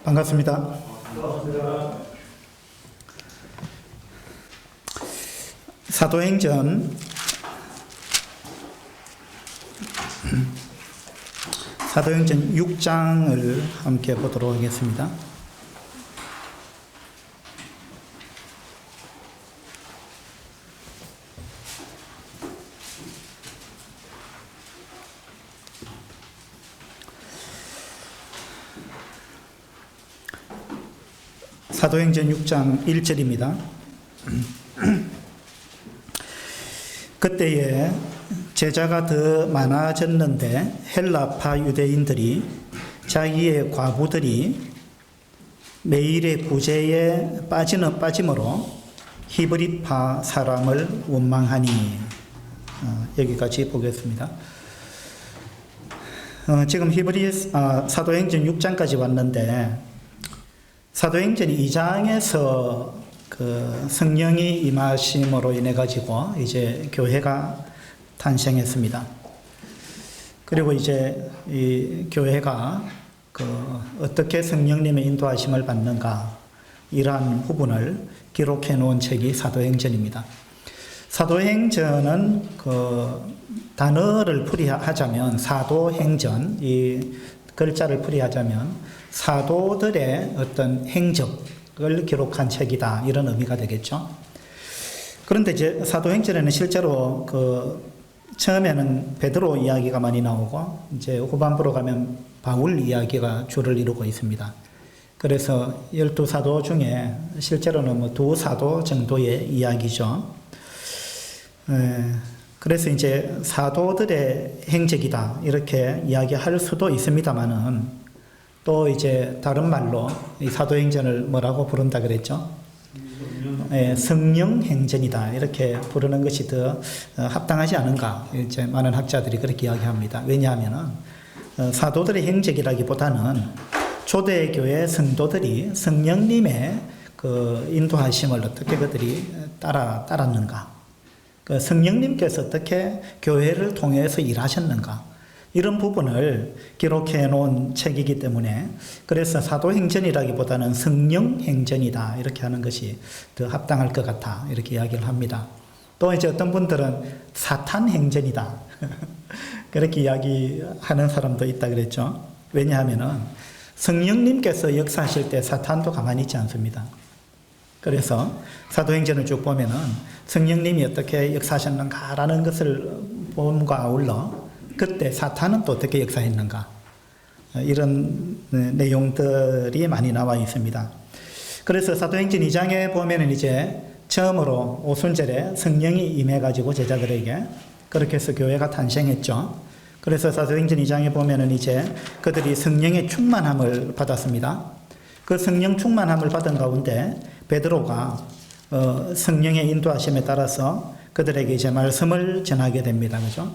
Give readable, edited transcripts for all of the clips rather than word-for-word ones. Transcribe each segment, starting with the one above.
반갑습니다. 사도행전 6장을 함께 보도록 하겠습니다. 사도행전 6장 1절입니다. 그때에 제자가 더 많아졌는데 헬라파 유대인들이 자기의 과부들이 매일의 구제에 빠짐으로 히브리파 사람을 원망하니. 여기까지 보겠습니다. 지금 사도행전 6장까지 왔는데 사도행전 2장에서 그 성령이 임하심으로 인해 가지고 이제 교회가 탄생했습니다. 그리고 이제 이 교회가 어떻게 성령님의 인도하심을 받는가, 이러한 부분을 기록해 놓은 책이 사도행전입니다. 사도행전은 단어를 풀이하자면 사도행전, 이 글자를 풀이하자면 사도들의 어떤 행적을 기록한 책이다, 이런 의미가 되겠죠. 그런데 이제 사도행전에는 실제로 처음에는 베드로 이야기가 많이 나오고 이제 후반부로 가면 바울 이야기가 주를 이루고 있습니다. 그래서 12사도 중에 실제로는 두 사도 정도의 이야기죠. 그래서 이제 사도들의 행적이다, 이렇게 이야기할 수도 있습니다만은 또 이제 다른 말로 이 사도행전을 뭐라고 부른다 그랬죠? 성령행전이다, 이렇게 부르는 것이 더 합당하지 않은가, 이제 많은 학자들이 그렇게 이야기합니다. 왜냐하면은 사도들의 행적이라기보다는 초대교회 성도들이 성령님의 인도하심을 어떻게 그들이 따랐는가, 성령님께서 어떻게 교회를 통해서 일하셨는가, 이런 부분을 기록해 놓은 책이기 때문에 그래서 사도행전이라기보다는 성령행전이다, 이렇게 하는 것이 더 합당할 것 같아, 이렇게 이야기를 합니다. 또 이제 어떤 분들은 사탄행전이다 그렇게 이야기하는 사람도 있다 그랬죠. 왜냐하면은 성령님께서 역사하실 때 사탄도 가만히 있지 않습니다. 그래서 사도행전을 쭉 보면은 성령님이 어떻게 역사하셨는가라는 것을 봄과 아울러 그때 사탄은 또 어떻게 역사했는가, 이런 내용들이 많이 나와 있습니다. 그래서 사도행전 2장에 보면은 이제 처음으로 오순절에 성령이 임해가지고 제자들에게 그렇게 해서 교회가 탄생했죠. 그래서 사도행전 2장에 보면은 이제 그들이 성령의 충만함을 받았습니다. 그 성령 충만함을 받은 가운데 베드로가 성령의 인도하심에 따라서 그들에게 이제 말씀을 전하게 됩니다. 그죠?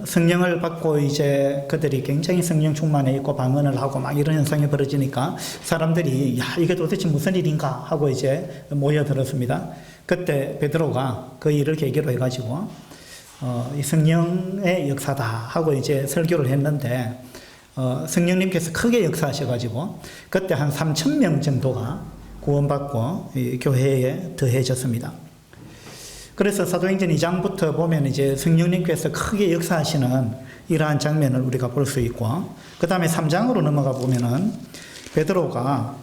성령을 받고 이제 그들이 굉장히 성령 충만해 있고 방언을 하고 막 이런 현상이 벌어지니까 사람들이 이게 도대체 무슨 일인가 하고 이제 모여들었습니다. 그때 베드로가 그 일을 계기로 해가지고 이 성령의 역사다 하고 이제 설교를 했는데 성령님께서 크게 역사하셔가지고 그때 한 3,000명 정도가 구원받고 이 교회에 더해졌습니다. 그래서 사도행전 2장부터 보면 이제 성령님께서 크게 역사하시는 이러한 장면을 우리가 볼 수 있고, 그 다음에 3장으로 넘어가 보면은 베드로가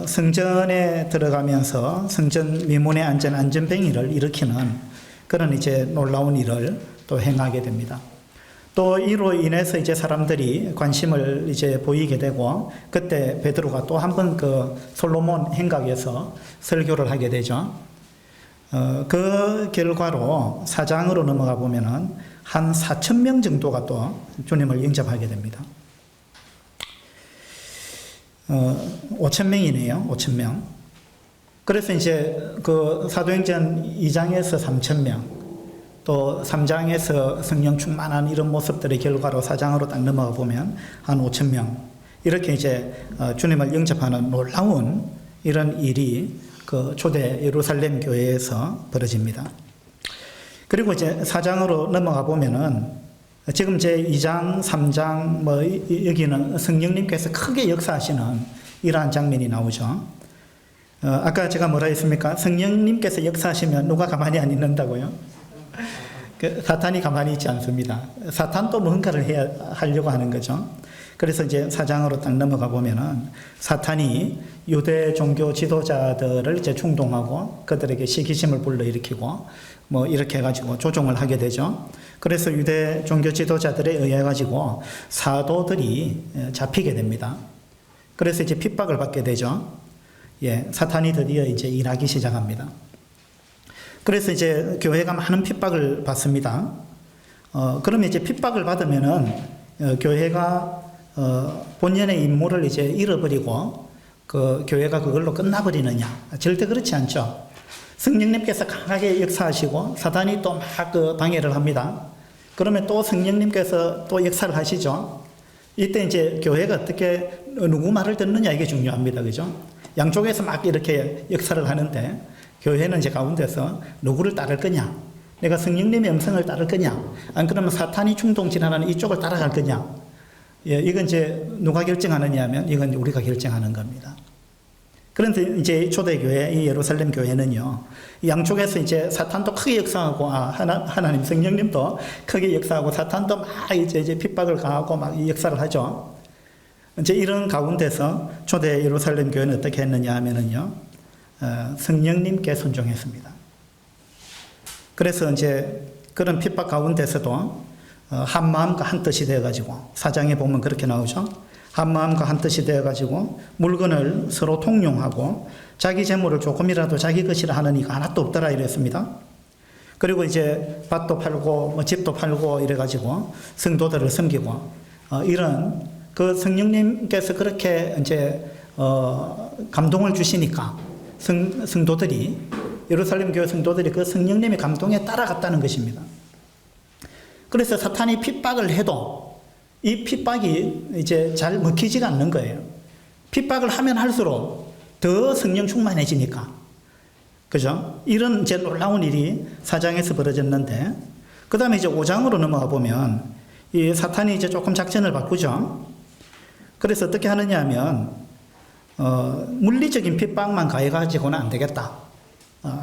성전에 들어가면서 성전 미문에 앉은 안전뱅이를 일으키는 그런 이제 놀라운 일을 또 행하게 됩니다. 또 이로 인해서 이제 사람들이 관심을 이제 보이게 되고, 그때 베드로가 또 한 번 솔로몬 행각에서 설교를 하게 되죠. 그 결과로 4장으로 넘어가 보면은 한 4,000명 정도가 또 주님을 영접하게 됩니다. 5,000명이네요. 5,000명. 그래서 이제 사도행전 2장에서 3,000명, 또 3장에서 성령 충만한 이런 모습들의 결과로 4장으로 딱 넘어가 보면 한 5,000명, 이렇게 이제 주님을 영접하는 놀라운 이런 일이 초대 예루살렘 교회에서 벌어집니다. 그리고 이제 4장으로 넘어가 보면은 지금 제 2장, 3장, 여기는 성령님께서 크게 역사하시는 이러한 장면이 나오죠. 아까 제가 뭐라 했습니까? 성령님께서 역사하시면 누가 가만히 안 있는다고요? 사탄이 가만히 있지 않습니다. 사탄도 뭔가를 하려고 하는 거죠. 그래서 이제 4장으로 딱 넘어가 보면은 사탄이 유대 종교 지도자들을 이제 충동하고 그들에게 시기심을 불러일으키고 이렇게 해가지고 조종을 하게 되죠. 그래서 유대 종교 지도자들에 의해 가지고 사도들이 잡히게 됩니다. 그래서 이제 핍박을 받게 되죠. 사탄이 드디어 이제 일하기 시작합니다. 그래서 이제 교회가 많은 핍박을 받습니다. 그러면 이제 핍박을 받으면은 교회가 본연의 임무를 이제 잃어버리고 그 교회가 그걸로 끝나버리느냐? 절대 그렇지 않죠. 성령님께서 강하게 역사하시고 사단이 또 막 그 방해를 합니다. 그러면 또 성령님께서 또 역사를 하시죠. 이때 이제 교회가 어떻게 누구 말을 듣느냐 이게 중요합니다. 그죠? 양쪽에서 막 이렇게 역사를 하는데 교회는 이제 가운데서 누구를 따를 거냐? 내가 성령님의 음성을 따를 거냐? 안 그러면 사탄이 충동질하는 이쪽을 따라갈 거냐? 이건 이제 누가 결정하느냐 하면 이건 우리가 결정하는 겁니다. 그런데 이제 초대교회, 이 예루살렘 교회는요, 양쪽에서 이제 사탄도 크게 역사하고, 하나님 성령님도 크게 역사하고, 사탄도 막 이제 핍박을 가하고 막 역사를 하죠. 이제 이런 가운데서 초대 예루살렘 교회는 어떻게 했느냐 하면은요, 성령님께 순종했습니다. 그래서 이제 그런 핍박 가운데서도 한 마음과 한 뜻이 되어가지고, 4장에 보면 그렇게 나오죠. 한 마음과 한 뜻이 되어가지고 물건을 서로 통용하고 자기 재물을 조금이라도 자기 것이라 하는 이가 하나도 없더라 이랬습니다. 그리고 이제 밭도 팔고 집도 팔고 이래가지고 성도들을 섬기고 이런 그 성령님께서 그렇게 이제 감동을 주시니까 성도들이 예루살렘 교회 성도들이 그 성령님의 감동에 따라갔다는 것입니다. 그래서 사탄이 핍박을 해도 이 핍박이 이제 잘 먹히지가 않는 거예요. 핍박을 하면 할수록 더 성령 충만해지니까. 그죠? 이런 이제 놀라운 일이 4장에서 벌어졌는데, 그 다음에 이제 5장으로 넘어가 보면, 이 사탄이 이제 조금 작전을 바꾸죠. 그래서 어떻게 하느냐 하면, 물리적인 핍박만 가해가지고는 안 되겠다.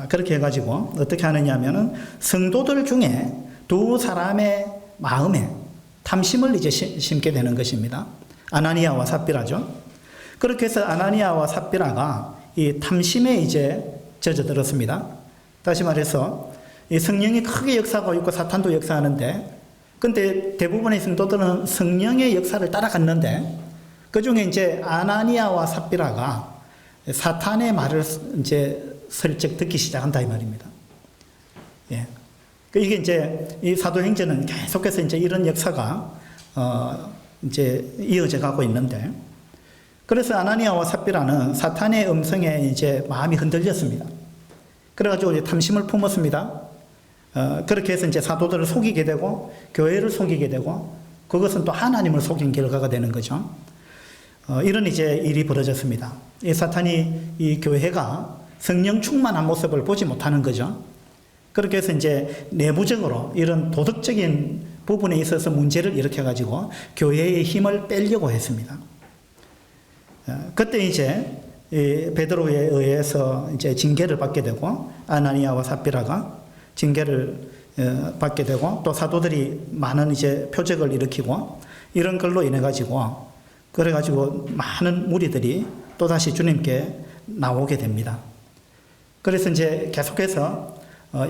그렇게 해가지고, 어떻게 하느냐 하면은, 성도들 중에 두 사람의 마음에 탐심을 이제 심게 되는 것입니다. 아나니아와 삽비라죠. 그렇게 해서 아나니아와 삽비라가 이 탐심에 이제 젖어들었습니다. 다시 말해서 이 성령이 크게 역사하고 있고 사탄도 역사하는데, 근데 대부분의 성도들은 성령의 역사를 따라갔는데, 그 중에 이제 아나니아와 삽비라가 사탄의 말을 이제 슬쩍 듣기 시작한다 이 말입니다. 예. 이게 이제 이 사도행전은 계속해서 이제 이런 역사가 이제 이어져 가고 있는데, 그래서 아나니아와 삽비라는 사탄의 음성에 이제 마음이 흔들렸습니다. 그래가지고 이제 탐심을 품었습니다. 그렇게 해서 이제 사도들을 속이게 되고 교회를 속이게 되고 그것은 또 하나님을 속인 결과가 되는 거죠. 이런 이제 일이 벌어졌습니다. 이 사탄이 이 교회가 성령 충만한 모습을 보지 못하는 거죠. 그렇게 해서 이제 내부적으로 이런 도덕적인 부분에 있어서 문제를 일으켜가지고 교회의 힘을 빼려고 했습니다. 그때 이제 베드로에 의해서 이제 징계를 받게 되고 아나니아와 삽비라가 징계를 받게 되고 또 사도들이 많은 이제 표적을 일으키고 이런 걸로 인해 가지고 그래가지고 많은 무리들이 또다시 주님께 나오게 됩니다. 그래서 이제 계속해서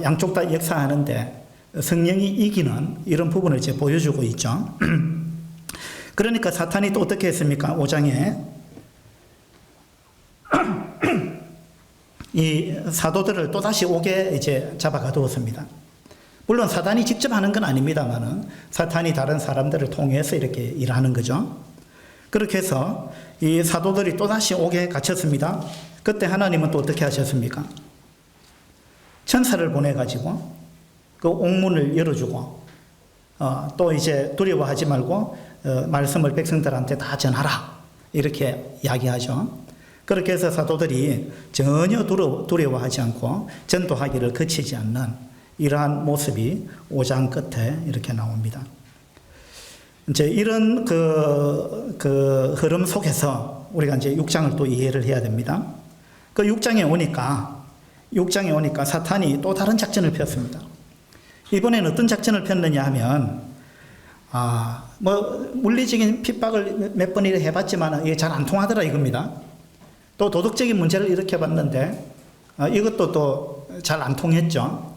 양쪽 다 역사하는데 성령이 이기는 이런 부분을 이제 보여주고 있죠. 그러니까 사탄이 또 어떻게 했습니까? 5장에 이 사도들을 또다시 오게 이제 잡아 가두었습니다. 물론 사탄이 직접 하는 건 아닙니다만은 사탄이 다른 사람들을 통해서 이렇게 일하는 거죠. 그렇게 해서 이 사도들이 또다시 오게 갇혔습니다. 그때 하나님은 또 어떻게 하셨습니까? 천사를 보내가지고 그 옥문을 열어주고 또 이제 두려워하지 말고 말씀을 백성들한테 다 전하라 이렇게 이야기하죠. 그렇게 해서 사도들이 전혀 두려워하지 않고 전도하기를 그치지 않는 이러한 모습이 5장 끝에 이렇게 나옵니다. 이제 이런 그 흐름 속에서 우리가 이제 6장을 또 이해를 해야 됩니다. 그 6장에 오니까 사탄이 또 다른 작전을 폈습니다. 이번엔 어떤 작전을 폈느냐 하면, 물리적인 핍박을 몇 번이나 해봤지만 이게 잘 안 통하더라 이겁니다. 또 도덕적인 문제를 일으켜봤는데, 이것도 또 잘 안 통했죠.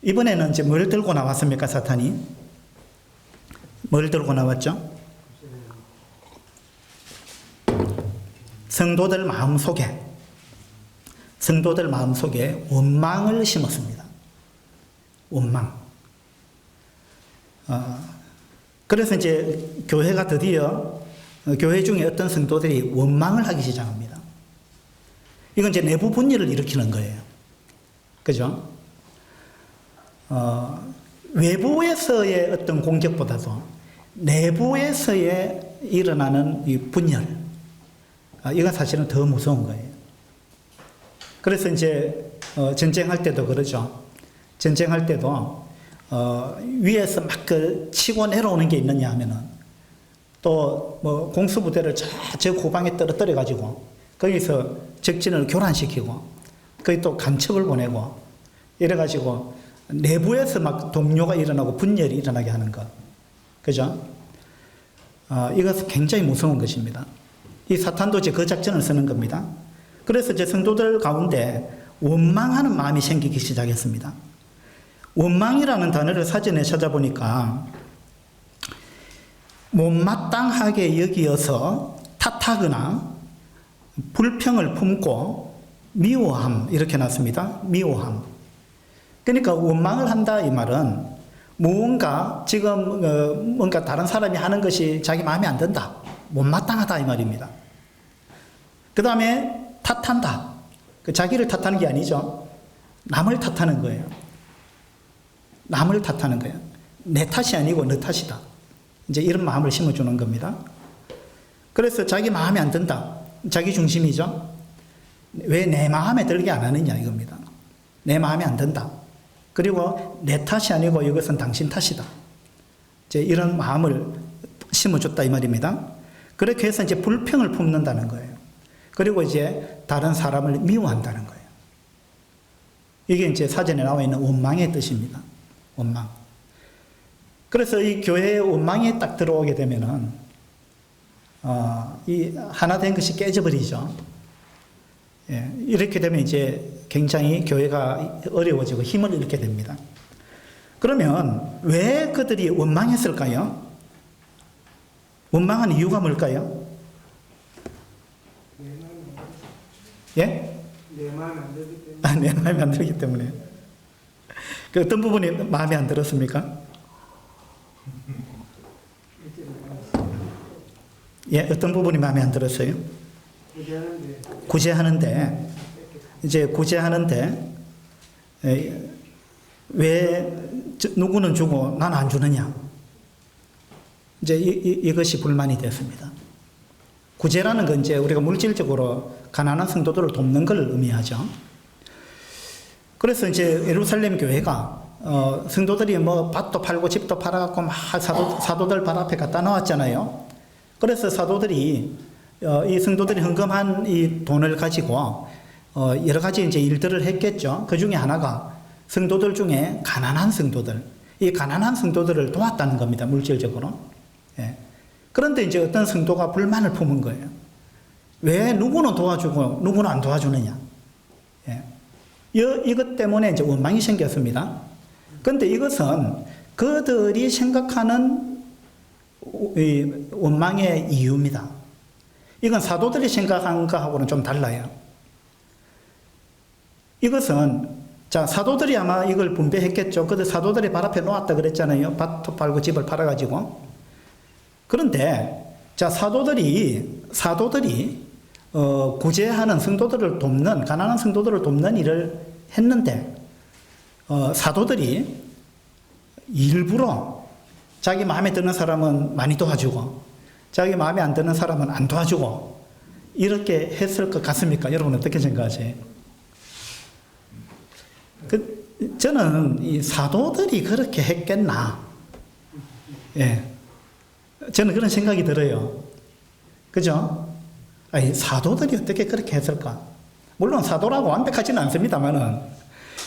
이번에는 이제 뭘 들고 나왔습니까, 사탄이? 뭘 들고 나왔죠? 성도들 마음속에 원망을 심었습니다. 원망. 그래서 이제 교회가 드디어 교회 중에 어떤 성도들이 원망을 하기 시작합니다. 이건 이제 내부 분열을 일으키는 거예요. 그죠? 외부에서의 어떤 공격보다도 내부에서의 일어나는 이 분열, 이건 사실은 더 무서운 거예요. 그래서 이제 전쟁할 때도 그러죠. 전쟁할 때도 위에서 막 그 치고 내려오는 게 있느냐 하면은 또 뭐 공수부대를 저 고방에 떨어뜨려 가지고 거기서 적진을 교란시키고 거기 또 간첩을 보내고 이래 가지고 내부에서 막 동요가 일어나고 분열이 일어나게 하는 것. 그죠? 이것은 굉장히 무서운 것입니다. 이 사탄도 이제 그 작전을 쓰는 겁니다. 그래서 이제 성도들 가운데 원망하는 마음이 생기기 시작했습니다. 원망이라는 단어를 사전에 찾아보니까 못마땅하게 여기어서 탓하거나 불평을 품고 미워함, 이렇게 놨습니다. 미워함. 그러니까 원망을 한다 이 말은 무언가 지금 뭔가 다른 사람이 하는 것이 자기 마음에 안 든다, 못마땅하다 이 말입니다. 그 다음에 탓한다. 자기를 탓하는 게 아니죠. 남을 탓하는 거예요. 남을 탓하는 거예요. 내 탓이 아니고 너 탓이다. 이제 이런 마음을 심어주는 겁니다. 그래서 자기 마음에 안 든다. 자기 중심이죠. 왜 내 마음에 들게 안 하느냐 이겁니다. 내 마음에 안 든다. 그리고 내 탓이 아니고 이것은 당신 탓이다. 이제 이런 마음을 심어줬다 이 말입니다. 그렇게 해서 이제 불평을 품는다는 거예요. 그리고 이제 다른 사람을 미워한다는 거예요. 이게 이제 사전에 나와 있는 원망의 뜻입니다. 원망. 그래서 이 교회의 원망이 딱 들어오게 되면은 이 하나 된 것이 깨져버리죠. 예, 이렇게 되면 이제 굉장히 교회가 어려워지고 힘을 잃게 됩니다. 그러면 왜 그들이 원망했을까요? 원망한 이유가 뭘까요? 예? 내 마음에 안 들기 때문에. 내 마음에 안 들기 때문에. 그 어떤 부분이 마음에 안 들었습니까? 예, 어떤 부분이 마음에 안 들었어요? 구제하는데 왜 누구는 주고 난 안 주느냐? 이제 이것이 불만이 됐습니다. 구제라는 건 이제 우리가 물질적으로 가난한 성도들을 돕는 걸 의미하죠. 그래서 이제 예루살렘 교회가 성도들이 뭐 밭도 팔고 집도 팔아갖고 막 사도들 발 앞에 갖다 놓았잖아요. 그래서 사도들이 이 성도들이 헌금한 이 돈을 가지고 여러 가지 이제 일들을 했겠죠. 그 중에 하나가 성도들 중에 가난한 성도들, 이 가난한 성도들을 도왔다는 겁니다. 물질적으로. 예. 그런데 이제 어떤 성도가 불만을 품은 거예요. 왜 누구는 도와주고 누구는 안 도와주느냐. 예. 이것 때문에 이제 원망이 생겼습니다. 그런데 이것은 그들이 생각하는 이 원망의 이유입니다. 이건 사도들이 생각한 거하고는 좀 달라요. 이것은 자, 사도들이 아마 이걸 분배했겠죠. 그런데 사도들이 발 앞에 놓았다 그랬잖아요. 밭도 팔고 집을 팔아가지고. 그런데 자, 사도들이 구제하는 성도들을 돕는, 가난한 성도들을 돕는 일을 했는데 사도들이 일부러 자기 마음에 드는 사람은 많이 도와주고 자기 마음에 안 드는 사람은 안 도와주고 이렇게 했을 것 같습니까? 여러분 어떻게 생각하세요? 저는 이 사도들이 그렇게 했겠나? 예. 저는 그런 생각이 들어요. 그죠? 아니, 사도들이 어떻게 그렇게 했을까? 물론 사도라고 완벽하지는 않습니다만은,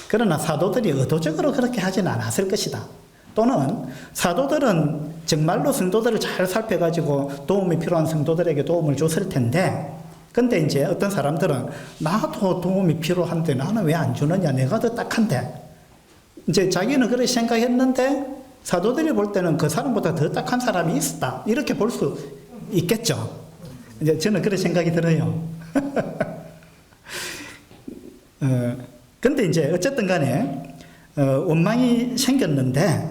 그러나 사도들이 의도적으로 그렇게 하지는 않았을 것이다. 또는 사도들은 정말로 성도들을 잘 살펴가지고 도움이 필요한 성도들에게 도움을 줬을 텐데, 근데 이제 어떤 사람들은 나도 도움이 필요한데 나는 왜 안 주느냐? 내가 더 딱한데. 이제 자기는 그렇게 생각했는데 사도들이 볼 때는 그 사람보다 더 딱한 사람이 있었다. 이렇게 볼 수 있겠죠. 이제 저는 그런 생각이 들어요. 근데 이제 어쨌든 간에 원망이 생겼는데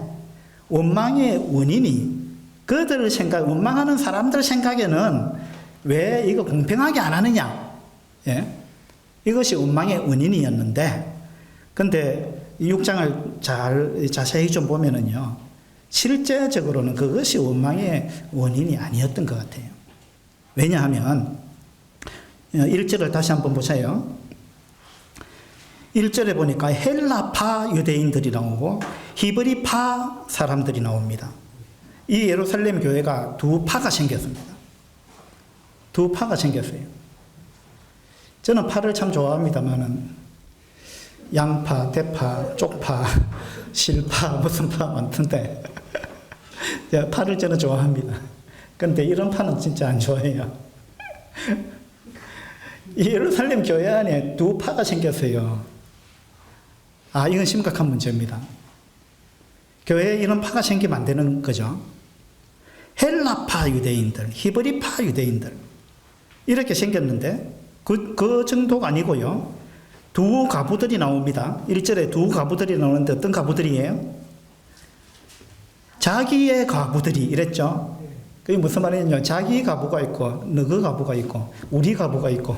원망의 원인이 그들을 원망하는 사람들 생각에는 왜 이거 공평하게 안 하느냐? 예? 이것이 원망의 원인이었는데, 근데 이 6장을 잘 자세히 좀 보면은요, 실제적으로는 그것이 원망의 원인이 아니었던 것 같아요. 왜냐하면 1절을 다시 한번 보세요. 1절에 보니까 헬라파 유대인들이 나오고 히브리파 사람들이 나옵니다. 이 예루살렘 교회가 두 파가 생겼습니다. 두 파가 생겼어요. 저는 파를 참 좋아합니다만은 양파, 대파, 쪽파, 실파, 무슨 파 많던데 파를 저는 좋아합니다. 근데 이런 파는 진짜 안 좋아해요. 이 예루살렘 교회 안에 두 파가 생겼어요. 아, 이건 심각한 문제입니다. 교회에 이런 파가 생기면 안 되는 거죠. 헬라파 유대인들, 히브리파 유대인들 이렇게 생겼는데 그 정도가 아니고요. 두 가부들이 나옵니다. 1절에 두 가부들이 나오는데 어떤 가부들이에요? 자기의 가부들이 이랬죠. 그게 무슨 말이냐면 자기 가부가 있고 너그 가부가 있고 우리 가부가 있고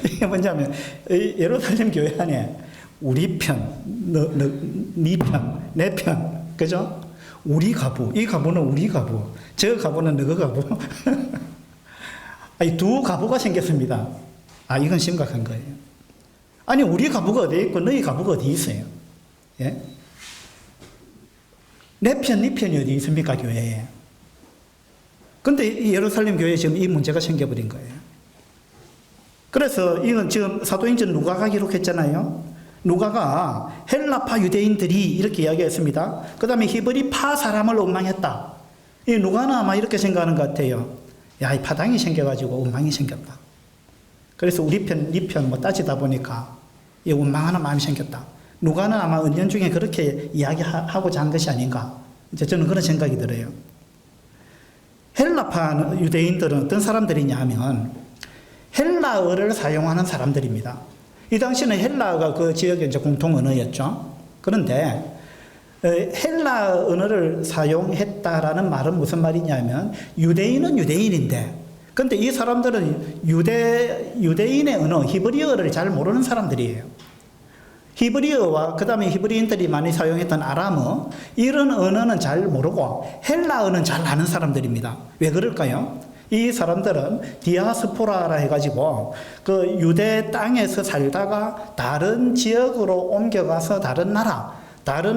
이게 뭐냐면 예루살렘 교회 안에 우리 편, 네 편, 내 편, 그죠? 우리 가부, 이 가부는 우리 가부, 저 가부는 너그 가부. 아니, 두 가부가 생겼습니다. 아, 이건 심각한 거예요. 아니, 우리 가부가 어디 있고 너희 가부가 어디 있어요? 예? 내 편, 네 편이 어디 있습니까, 교회에? 근데 이 예루살렘 교회에 지금 이 문제가 생겨버린 거예요. 그래서 이건 지금 사도행전 누가가 기록했잖아요. 누가가 헬라파 유대인들이 이렇게 이야기했습니다. 그 다음에 히브리파 사람을 원망했다. 이 누가는 아마 이렇게 생각하는 것 같아요. 야, 이 파당이 생겨가지고 원망이 생겼다. 그래서 우리 편, 네 편 뭐 따지다 보니까 이 원망하는 마음이 생겼다. 누가는 아마 은연중에 그렇게 이야기하고자 한 것이 아닌가. 이제 저는 그런 생각이 들어요. 헬라파 유대인들은 어떤 사람들이냐 하면 헬라어를 사용하는 사람들입니다. 이 당시는 헬라어가 그 지역의 이제 공통 언어였죠. 그런데 헬라 언어를 사용했다라는 말은 무슨 말이냐면 유대인은 유대인인데 근데 이 사람들은 유대인의 언어 히브리어를 잘 모르는 사람들이에요. 히브리어와 그 다음에 히브리인들이 많이 사용했던 아람어 이런 언어는 잘 모르고 헬라어는 잘 아는 사람들입니다. 왜 그럴까요? 이 사람들은 디아스포라라 해가지고 그 유대 땅에서 살다가 다른 지역으로 옮겨가서 다른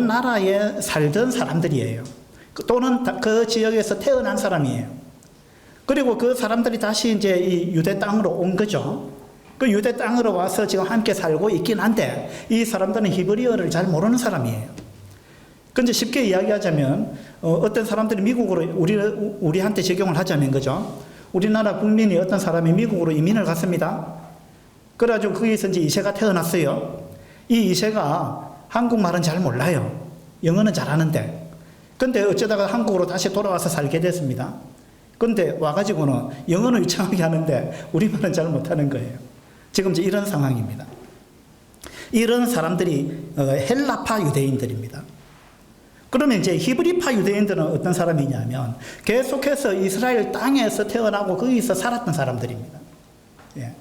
나라에 살던 사람들이에요. 또는 그 지역에서 태어난 사람이에요. 그리고 그 사람들이 다시 이제 이 유대 땅으로 온 거죠. 그 유대 땅으로 와서 지금 함께 살고 있긴 한데 이 사람들은 히브리어를 잘 모르는 사람이에요. 근데 쉽게 이야기하자면 어떤 사람들이 미국으로 우리한테 적용을 하자면 그죠? 우리나라 국민이 어떤 사람이 미국으로 이민을 갔습니다. 그래가지고 거기서 이제 이세가 태어났어요. 이 이세가 한국말은 잘 몰라요. 영어는 잘하는데. 근데 어쩌다가 한국으로 다시 돌아와서 살게 됐습니다. 근데 와가지고는 영어는 유창하게 하는데 우리말은 잘 못하는 거예요. 지금 이제 이런 상황입니다. 이런 사람들이 헬라파 유대인들입니다. 그러면 이제 히브리파 유대인들은 어떤 사람이냐면 계속해서 이스라엘 땅에서 태어나고 거기서 살았던 사람들입니다. 예.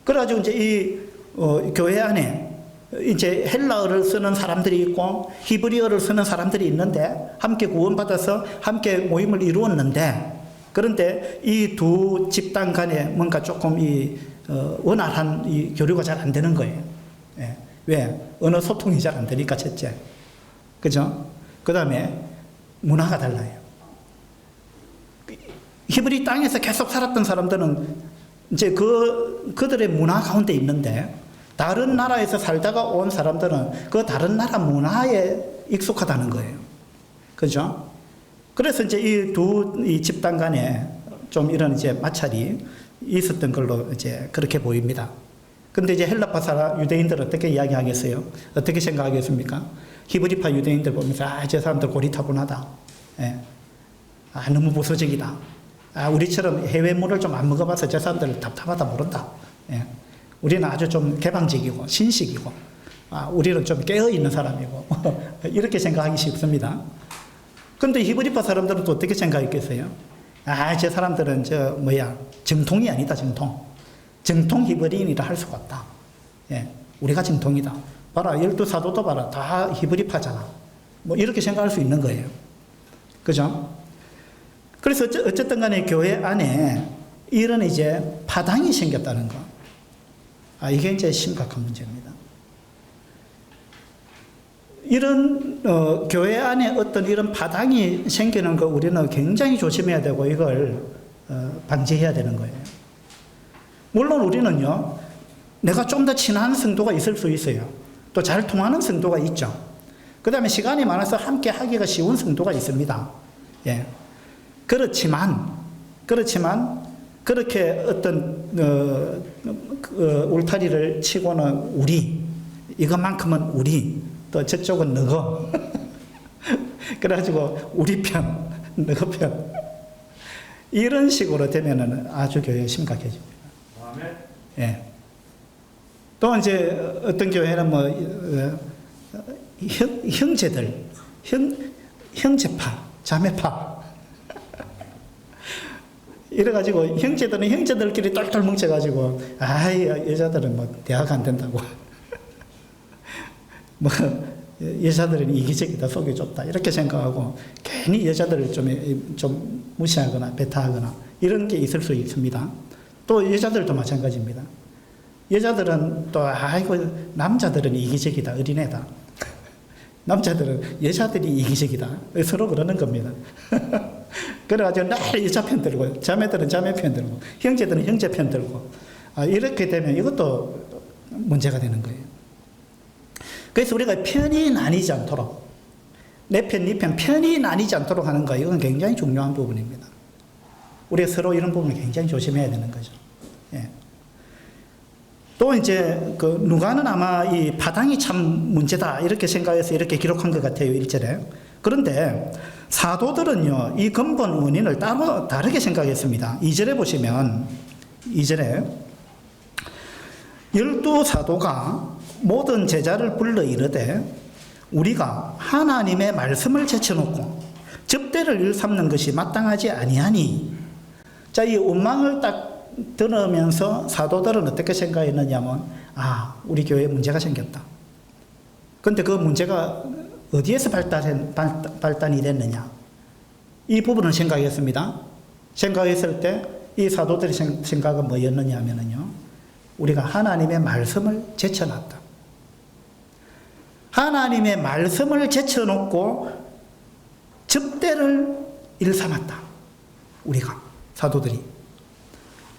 그래가지고 이제 이 교회 안에 이제 헬라어를 쓰는 사람들이 있고 히브리어를 쓰는 사람들이 있는데 함께 구원받아서 함께 모임을 이루었는데 그런데 이 두 집단 간에 뭔가 조금 원활한 이 교류가 잘 안 되는 거예요. 예. 왜? 언어 소통이 잘 안 되니까 첫째. 그죠? 그 다음에 문화가 달라요. 히브리 땅에서 계속 살았던 사람들은 이제 그들의 문화 가운데 있는데, 다른 나라에서 살다가 온 사람들은 그 다른 나라 문화에 익숙하다는 거예요. 그죠? 그래서 이제 이 집단 간에 좀 이런 이제 마찰이 있었던 걸로 이제 그렇게 보입니다. 근데 이제 헬라파 사람, 유대인들 어떻게 이야기하겠어요? 어떻게 생각하겠습니까? 히브리파 유대인들 보면서, 저 사람들 고리타분하다. 예. 너무 보수적이다. 우리처럼 해외물을 좀 안 먹어봐서 저 사람들 답답하다 모른다. 예. 우리는 아주 좀 개방적이고, 신식이고, 우리는 좀 깨어있는 사람이고, 이렇게 생각하기 쉽습니다. 근데 히브리파 사람들은 또 어떻게 생각했겠어요? 저 사람들은 정통이 아니다, 정통. 정통 히브리인이라 할 수가 없다. 예, 우리가 정통이다. 봐라, 12사도도 봐라. 다 히브리파잖아. 뭐, 이렇게 생각할 수 있는 거예요. 그죠? 그래서 어쨌든 간에 교회 안에 이런 이제 파당이 생겼다는 거. 이게 이제 심각한 문제입니다. 이런, 교회 안에 어떤 이런 파당이 생기는 거 우리는 굉장히 조심해야 되고 이걸, 방지해야 되는 거예요. 물론 우리는요, 내가 좀 더 친한 성도가 있을 수 있어요. 또 잘 통하는 성도가 있죠. 그 다음에 시간이 많아서 함께 하기가 쉬운 성도가 있습니다. 예. 그렇지만, 그렇게 어떤, 울타리를 치고는 이것만큼은 우리, 또 저쪽은 너거. 그래가지고, 우리 편, 너거 편. 이런 식으로 되면은 아주 교회가 심각해집니다. 예. 또 이제 어떤 교회는 형제들, 형제파, 자매파. 이래가지고 형제들은 형제들끼리 똘똘 뭉쳐가지고, 여자들은 대학 안 된다고. 여자들은 이기적이다, 속이 좁다. 이렇게 생각하고, 괜히 여자들을 좀 무시하거나, 배타하거나, 이런 게 있을 수 있습니다. 또 여자들도 마찬가지입니다. 여자들은 또 남자들은 이기적이다, 어린애다. 남자들은 여자들이 이기적이다. 서로 그러는 겁니다. 그래가지고 늘 여자 편 들고, 자매들은 자매 편 들고, 형제들은 형제 편 들고, 이렇게 되면 이것도 문제가 되는 거예요. 그래서 우리가 편이 나뉘지 않도록, 내 편, 네 편, 편이 나뉘지 않도록 하는 거, 이건 굉장히 중요한 부분입니다. 우리가 서로 이런 부분을 굉장히 조심해야 되는 거죠. 예. 또 이제 누가는 아마 이 파당이 참 문제다 이렇게 생각해서 이렇게 기록한 것 같아요, 1절에. 그런데 사도들은요, 이 근본 원인을 다르게 생각했습니다. 2절에 보시면, 2절에 12사도가 모든 제자를 불러 이르되 우리가 하나님의 말씀을 제쳐놓고 접대를 일삼는 것이 마땅하지 아니하니. 자, 이 원망을 딱 들으면서 사도들은 어떻게 생각했느냐면, 우리 교회에 문제가 생겼다. 근데 그 문제가 어디에서 발단이 됐느냐, 이 부분을 생각했습니다. 생각했을 때 이 사도들의 생각은 뭐였느냐 하면요, 우리가 하나님의 말씀을 제쳐놨다. 하나님의 말씀을 제쳐놓고 접대를 일삼았다. 우리가, 사도들이.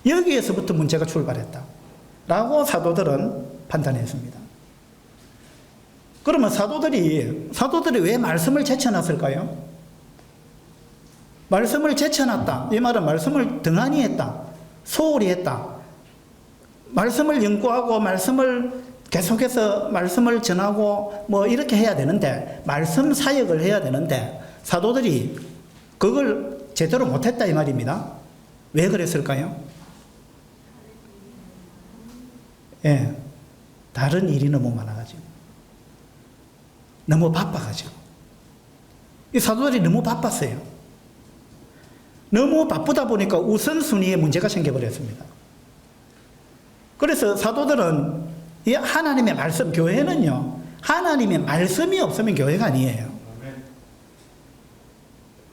여기에서부터 문제가 출발했다 라고 사도들은 판단했습니다. 그러면 사도들이 왜 말씀을 제쳐놨을까요? 말씀을 제쳐놨다, 이 말은 말씀을 등한히 했다, 소홀히 했다, 말씀을 연구하고 말씀을 계속해서 말씀을 전하고 이렇게 해야 되는데, 말씀 사역을 해야 되는데 사도들이 그걸 제대로 못했다 이 말입니다. 왜 그랬을까요? 예, 다른 일이 너무 많아가지고, 너무 바빠가지고. 이 사도들이 너무 바빴어요. 너무 바쁘다 보니까 우선순위에 문제가 생겨버렸습니다. 그래서 사도들은 이 하나님의 말씀, 교회는요, 하나님의 말씀이 없으면 교회가 아니에요.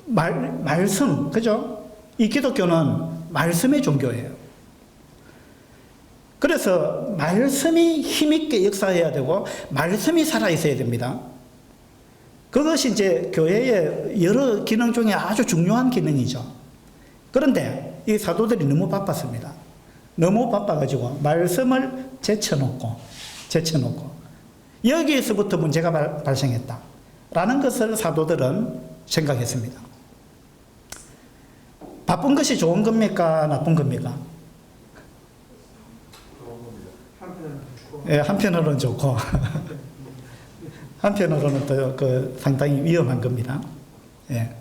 말씀, 그죠? 이 기독교는 말씀의 종교예요. 그래서 말씀이 힘있게 역사해야 되고 말씀이 살아있어야 됩니다. 그것이 이제 교회의 여러 기능 중에 아주 중요한 기능이죠. 그런데 이 사도들이 너무 바빴습니다. 너무 바빠가지고 말씀을 제쳐놓고 여기에서부터 문제가 발생했다라는 것을 사도들은 생각했습니다. 바쁜 것이 좋은 겁니까? 나쁜 겁니까? 한편은 좋고 예, 한편으로는 좋고 한편으로는 또 상당히 위험한 겁니다. 예.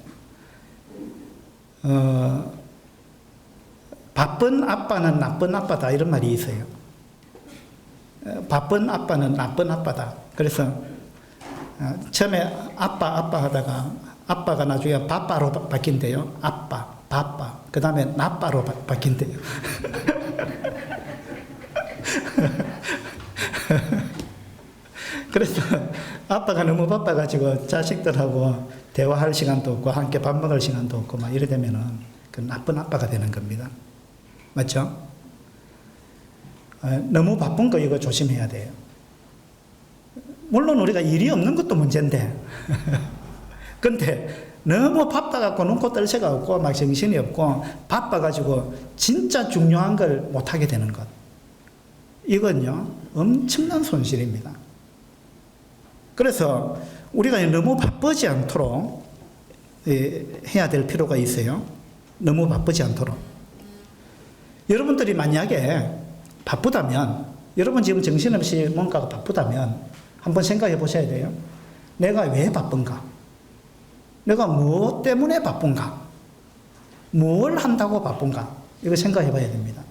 바쁜 아빠는 나쁜 아빠다 이런 말이 있어요. 바쁜 아빠는 나쁜 아빠다. 그래서 처음에 아빠 하다가 아빠가 나중에 바빠로 바뀐대요. 바빠. 그 다음에 나빠로 바뀐대요. 그래서 아빠가 너무 바빠가지고 자식들하고 대화할 시간도 없고 함께 밥 먹을 시간도 없고 막 이래 되면은 그 나쁜 아빠가 되는 겁니다. 맞죠? 너무 바쁜 거 이거 조심해야 돼요. 물론 우리가 일이 없는 것도 문제인데 근데 너무 바빠갖고 눈코 뜰 새가 없고 막 정신이 없고 바빠가지고 진짜 중요한 걸 못하게 되는 것, 이건요 엄청난 손실입니다. 그래서 우리가 너무 바쁘지 않도록 해야 될 필요가 있어요. 너무 바쁘지 않도록. 여러분들이 만약에 바쁘다면, 여러분 지금 정신없이 뭔가가 바쁘다면 한번 생각해 보셔야 돼요. 내가 왜 바쁜가? 내가 무엇 때문에 바쁜가? 뭘 한다고 바쁜가? 이거 생각해 봐야 됩니다.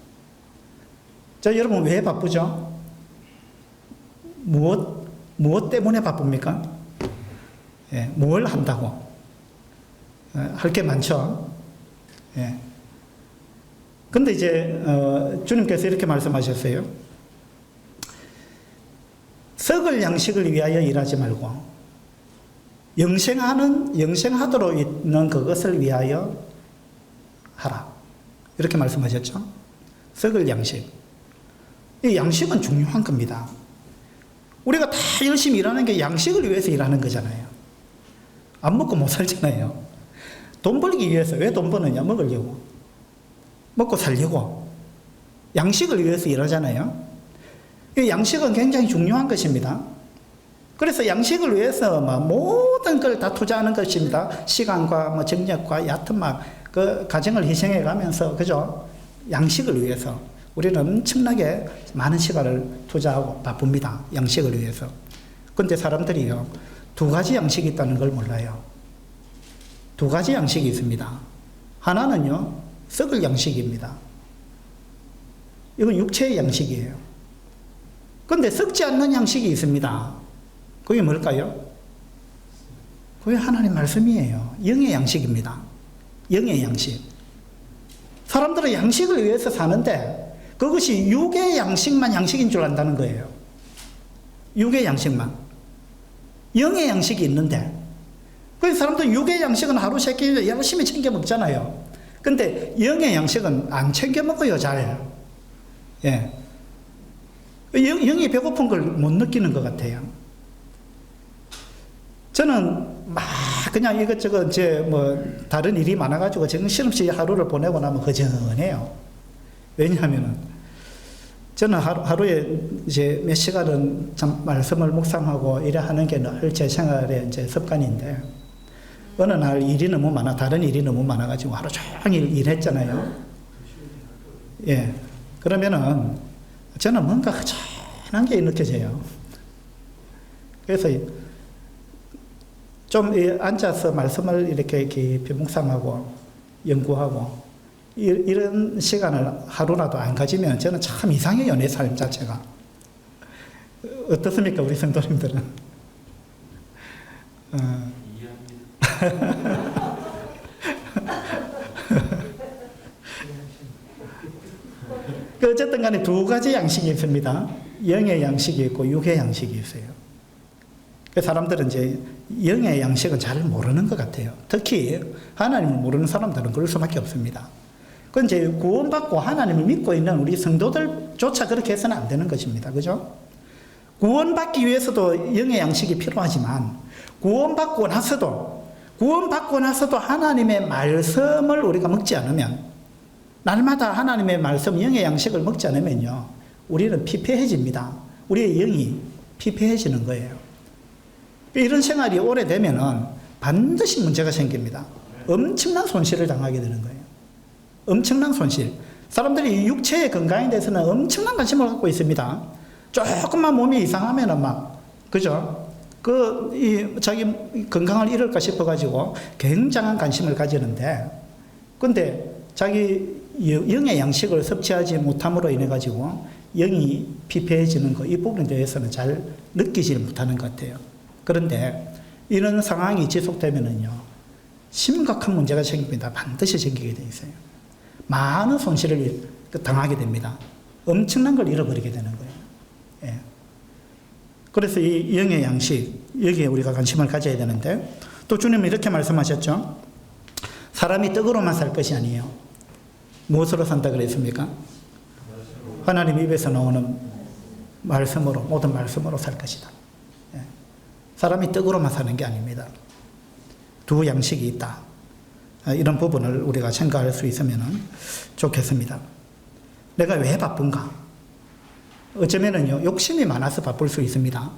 자, 여러분 왜 바쁘죠? 무엇 때문에 바쁩니까? 예, 뭘 한다고? 할 게 많죠? 예. 근데 이제, 주님께서 이렇게 말씀하셨어요. 썩을 양식을 위하여 일하지 말고, 영생하도록 있는 그것을 위하여 하라. 이렇게 말씀하셨죠? 썩을 양식. 이 양식은 중요한 겁니다. 우리가 다 열심히 일하는 게 양식을 위해서 일하는 거잖아요. 안 먹고 못 살잖아요. 돈 벌기 위해서. 왜 돈 버느냐? 먹으려고. 먹고 살려고. 양식을 위해서 일하잖아요. 이 양식은 굉장히 중요한 것입니다. 그래서 양식을 위해서 모든 걸 다 투자하는 것입니다. 시간과 정력과 얕은 그 가정을 희생해 가면서, 그죠? 양식을 위해서. 우리는 엄청나게 많은 시간을 투자하고 바쁩니다. 양식을 위해서. 근데 사람들이요, 두 가지 양식이 있다는 걸 몰라요. 두 가지 양식이 있습니다. 하나는요, 썩을 양식입니다. 이건 육체의 양식이에요. 근데 썩지 않는 양식이 있습니다. 그게 뭘까요? 그게 하나님 말씀이에요. 영의 양식입니다. 영의 양식. 사람들은 양식을 위해서 사는데 그것이 육의 양식만 양식인 줄 안다는 거예요. 육의 양식만. 영의 양식이 있는데, 그래서 사람들 육의 양식은 하루 세 끼 열심히 챙겨 먹잖아요. 근데 영의 양식은 안 챙겨 먹어요, 잘. 예. 영이 배고픈 걸 못 느끼는 것 같아요. 저는 그냥 이것저것 다른 일이 많아가지고 정신없이 하루를 보내고 나면 허전해요. 왜냐하면은 저는 하루에 이제 몇 시간은 참 말씀을 묵상하고 이래 하는 게 늘 제 생활의 이제 습관인데, 어느 날 일이 너무 많아, 다른 일이 너무 많아가지고 하루 종일 일했잖아요. 예. 그러면은 저는 뭔가 허전한 게 느껴져요. 그래서 좀 앉아서 말씀을 이렇게 깊이 묵상하고 연구하고 이런 시간을 하루라도 안 가지면 저는 참 이상해요, 내 삶 자체가. 어떻습니까, 우리 성도님들은? 어쨌든 간에 두 가지 양식이 있습니다. 영의 양식이 있고 육의 양식이 있어요. 사람들은 이제 영의 양식은 잘 모르는 것 같아요. 특히 하나님을 모르는 사람들은 그럴 수밖에 없습니다. 그건 이제 구원받고 하나님을 믿고 있는 우리 성도들조차 그렇게 해서는 안 되는 것입니다. 그죠? 구원받기 위해서도 영의 양식이 필요하지만, 구원받고 나서도 구원받고 나서도 하나님의 말씀을 우리가 먹지 않으면, 날마다 하나님의 말씀, 영의 양식을 먹지 않으면요, 우리는 피폐해집니다. 우리의 영이 피폐해지는 거예요. 이런 생활이 오래되면은 반드시 문제가 생깁니다. 엄청난 손실을 당하게 되는 거예요. 엄청난 손실. 사람들이 육체의 건강에 대해서는 엄청난 관심을 갖고 있습니다. 조금만 몸이 이상하면은 막, 그죠? 자기 건강을 잃을까 싶어가지고 굉장한 관심을 가지는데, 근데 자기 영의 양식을 섭취하지 못함으로 인해가지고 영이 피폐해지는 거, 이 부분에 대해서는 잘 느끼지 못하는 것 같아요. 그런데 이런 상황이 지속되면은요, 심각한 문제가 생깁니다. 반드시 생기게 돼 있어요. 많은 손실을 당하게 됩니다. 엄청난 걸 잃어버리게 되는 거예요. 예. 그래서 이 영의 양식, 여기에 우리가 관심을 가져야 되는데, 또 주님은 이렇게 말씀하셨죠. 사람이 떡으로만 살 것이 아니에요. 무엇으로 산다 그랬습니까? 하나님 입에서 나오는 말씀으로, 모든 말씀으로 살 것이다. 예. 사람이 떡으로만 사는 게 아닙니다. 두 양식이 있다. 이런 부분을 우리가 생각할 수 있으면 좋겠습니다. 내가 왜 바쁜가? 어쩌면은요, 욕심이 많아서 바쁠 수 있습니다.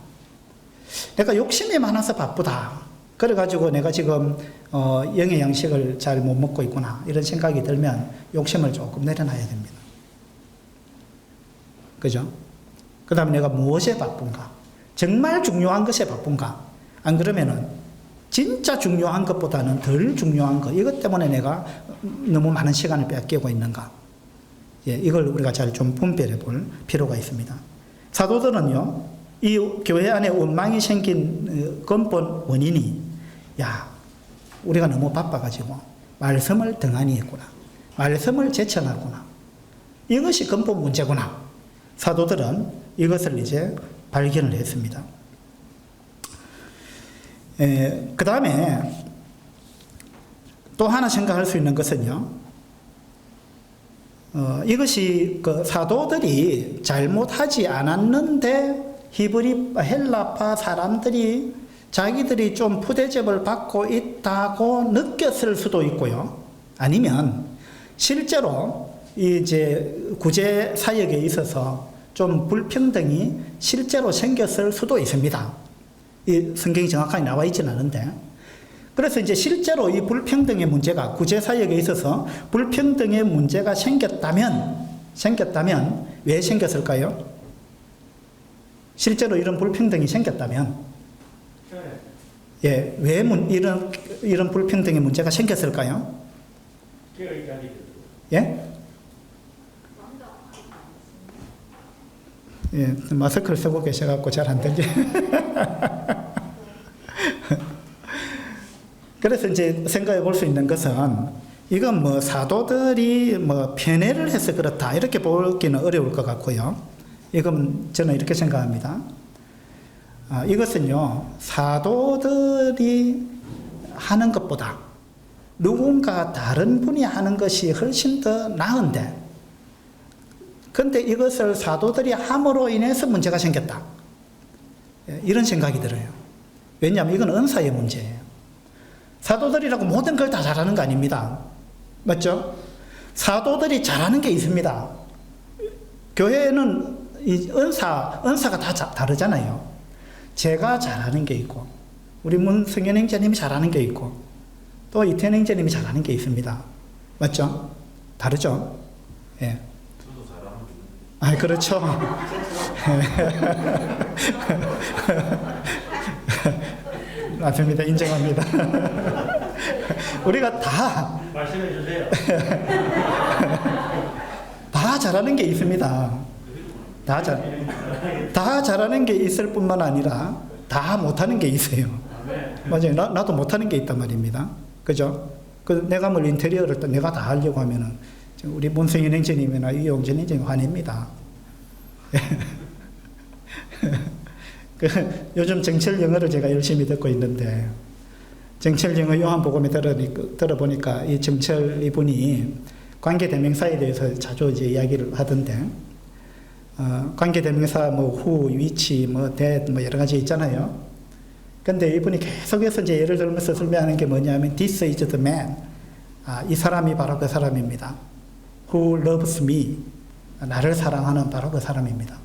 내가 욕심이 많아서 바쁘다. 그래가지고 내가 지금 영의 양식을 잘 못 먹고 있구나, 이런 생각이 들면 욕심을 조금 내려놔야 됩니다. 그죠? 그 다음에 내가 무엇에 바쁜가? 정말 중요한 것에 바쁜가? 안 그러면은 진짜 중요한 것보다는 덜 중요한 것, 이것 때문에 내가 너무 많은 시간을 뺏기고 있는가? 예, 이걸 우리가 잘 좀 분별해 볼 필요가 있습니다. 사도들은요, 이 교회 안에 원망이 생긴 근본 원인이, 우리가 너무 바빠가지고 말씀을 등한히 했구나, 말씀을 제쳐놨구나, 이것이 근본 문제구나. 사도들은 이것을 이제 발견을 했습니다. 그 다음에 또 하나 생각할 수 있는 것은요, 이것이 그 사도들이 잘못하지 않았는데 히브리 헬라파 사람들이 자기들이 좀 푸대접을 받고 있다고 느꼈을 수도 있고요. 아니면 실제로 이제 구제 사역에 있어서 좀 불평등이 실제로 생겼을 수도 있습니다. 이 성경이 정확하게 나와 있지는 않은데, 그래서 이제 실제로 이 불평등의 문제가, 구제 사역에 있어서 불평등의 문제가 생겼다면 왜 생겼을까요? 실제로 이런 불평등이 생겼다면, 예, 왜 이런 불평등의 문제가 생겼을까요? 예? 예, 마스크를 쓰고 계셔갖고 잘 안 들리. 그래서 이제 생각해 볼 수 있는 것은, 이건 뭐 사도들이 뭐 편애를 해서 그렇다, 이렇게 보기는 어려울 것 같고요. 이건 저는 이렇게 생각합니다. 이것은요, 사도들이 하는 것보다 누군가 다른 분이 하는 것이 훨씬 더 나은데, 근데 이것을 사도들이 함으로 인해서 문제가 생겼다, 이런 생각이 들어요. 왜냐하면 이건 은사의 문제예요. 사도들이라고 모든 걸 다 잘하는 거 아닙니다. 맞죠? 사도들이 잘하는 게 있습니다. 교회는 이 은사가 다 다르잖아요. 제가 잘하는 게 있고, 우리 문승현 형제님이 잘하는 게 있고, 또 이태현 형제님이 잘하는 게 있습니다. 맞죠? 다르죠? 예. 저도 잘하는 게. 아, 그렇죠. 맞습니다. 인정합니다. 우리가 다 말씀해 주세요. 다 잘하는 게 있습니다. 다 잘하는 게 있을 뿐만 아니라 다 못하는 게 있어요. 맞아요. 나도 못하는 게 있단 말입니다. 그죠? 내가 뭘 인테리어를 또 내가 다 하려고 하면은 우리 문성인 행제님이나 이용진 행제님 화냅니다. 요즘 정철 영어를 제가 열심히 듣고 있는데, 정철 영어 요한복음에 들어보니까 이 정철 이분이 관계대명사에 대해서 자주 이제 이야기를 하던데, 관계대명사 뭐 who, which, 뭐 that, 뭐 여러 가지 있잖아요. 근데 이분이 계속해서 이제 예를 들면서 설명하는 게 뭐냐면 This is the man. 이 사람이 바로 그 사람입니다. Who loves me. 나를 사랑하는 바로 그 사람입니다.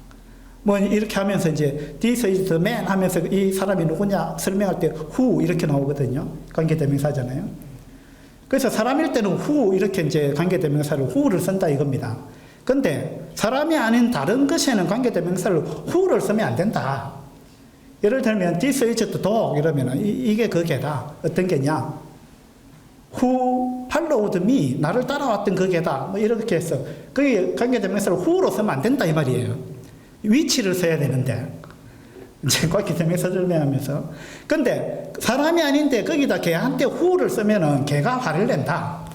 뭐 이렇게 하면서 이제 This is the man 하면서 이 사람이 누구냐 설명할 때 who 이렇게 나오거든요. 관계대명사잖아요. 그래서 사람일 때는 who 이렇게 이제 관계대명사를 who를 쓴다 이겁니다. 근데 사람이 아닌 다른 것에는 관계대명사를 who를 쓰면 안 된다. 예를 들면 this is the dog 이러면 이게 그 개다. 어떤 개냐? Who followed me 나를 따라왔던 그 개다. 뭐 이렇게 해서 그게 관계대명사를 who로 쓰면 안 된다 이 말이에요. 위치를 써야 되는데 이제 관계대명사 설명하면서 근데 사람이 아닌데 거기다 개한테 who를 쓰면은 개가 화를 낸다.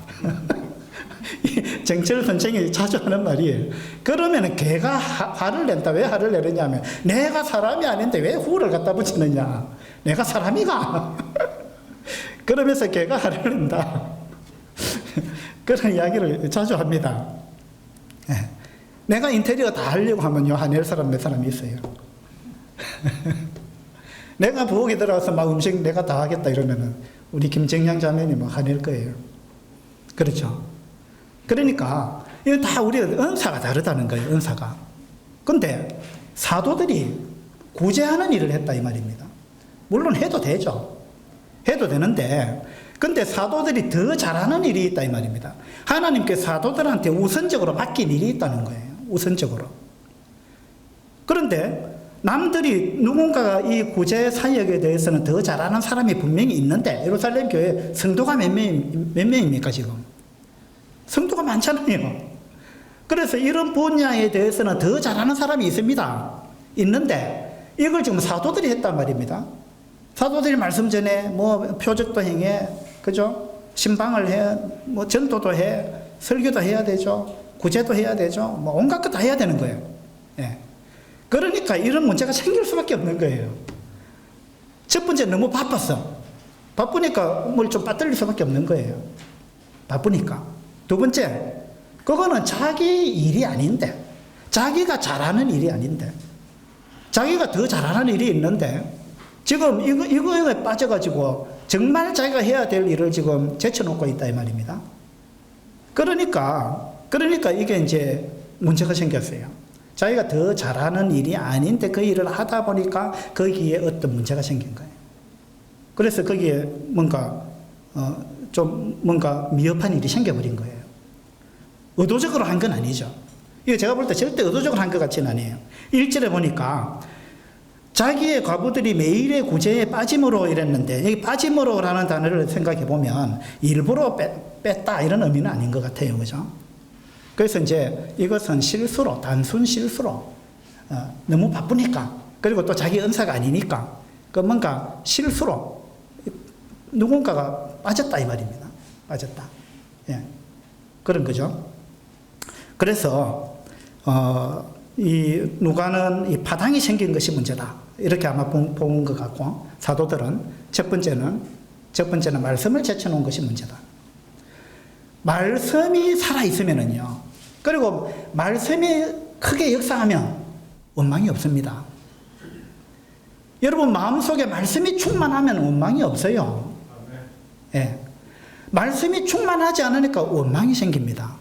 정철 선생이 자주 하는 말이에요. 그러면 개가 화를 낸다. 왜 화를 내느냐면 내가 사람이 아닌데 왜 who를 갖다 붙이느냐. 내가 사람이가. 그러면서 개가 화를 낸다. 그런 이야기를 자주 합니다. 내가 인테리어 다 하려고 하면요 화낼 사람 몇 사람이 있어요. 내가 부엌에 들어가서 막 음식 내가 다 하겠다 이러면은 우리 김정양 자매님 뭐 화낼 거예요. 그렇죠? 그러니까 이거 다 우리 은사가 다르다는 거예요. 은사가. 근데 사도들이 구제하는 일을 했다 이 말입니다. 물론 해도 되죠. 해도 되는데 근데 사도들이 더 잘하는 일이 있다 이 말입니다. 하나님께 사도들한테 우선적으로 맡긴 일이 있다는 거예요. 우선적으로. 그런데 남들이 누군가가 이 구제 사역에 대해서는 더 잘하는 사람이 분명히 있는데 예루살렘 교회 성도가 몇 명입니까 지금? 성도가 많잖아요. 그래서 이런 분야에 대해서는 더 잘하는 사람이 있습니다. 있는데 이걸 지금 사도들이 했단 말입니다. 사도들이 말씀 전에 뭐 표적도 행해, 그죠? 신방을 해, 뭐 전도도 해, 설교도 해야 되죠. 구제도 해야 되죠. 뭐 온갖 것 다 해야 되는 거예요. 예. 그러니까 이런 문제가 생길 수밖에 없는 거예요. 첫 번째 너무 바빴어. 바쁘니까 뭘 좀 빠뜨릴 수밖에 없는 거예요. 바쁘니까. 두 번째, 그거는 자기 일이 아닌데, 자기가 잘하는 일이 아닌데, 자기가 더 잘하는 일이 있는데, 지금 이거에 빠져가지고 정말 자기가 해야 될 일을 지금 제쳐놓고 있다 이 말입니다. 그러니까 이게 이제 문제가 생겼어요. 자기가 더 잘하는 일이 아닌데 그 일을 하다 보니까 거기에 어떤 문제가 생긴 거예요. 그래서 거기에 뭔가 미흡한 일이 생겨버린 거예요. 의도적으로 한 건 아니죠. 이거 제가 볼 때 절대 의도적으로 한 것 같지는 않아요. 1절에 보니까 자기의 과부들이 매일의 구제에 빠짐으로 이랬는데 여기 빠짐으로라는 단어를 생각해 보면 일부러 뺐다 이런 의미는 아닌 것 같아요. 그죠? 그래서 이제 이것은 실수로, 단순 실수로 너무 바쁘니까 그리고 또 자기 은사가 아니니까 그 뭔가 실수로 누군가가 빠졌다 이 말입니다. 빠졌다. 예. 그런 거죠. 그래서 이 누가는 이 파당이 생긴 것이 문제다. 이렇게 아마 본 것 같고 사도들은 첫 번째는 말씀을 제쳐놓은 것이 문제다. 말씀이 살아있으면은요. 그리고 말씀이 크게 역사하면 원망이 없습니다. 여러분 마음속에 말씀이 충만하면 원망이 없어요. 예. 말씀이 충만하지 않으니까 원망이 생깁니다.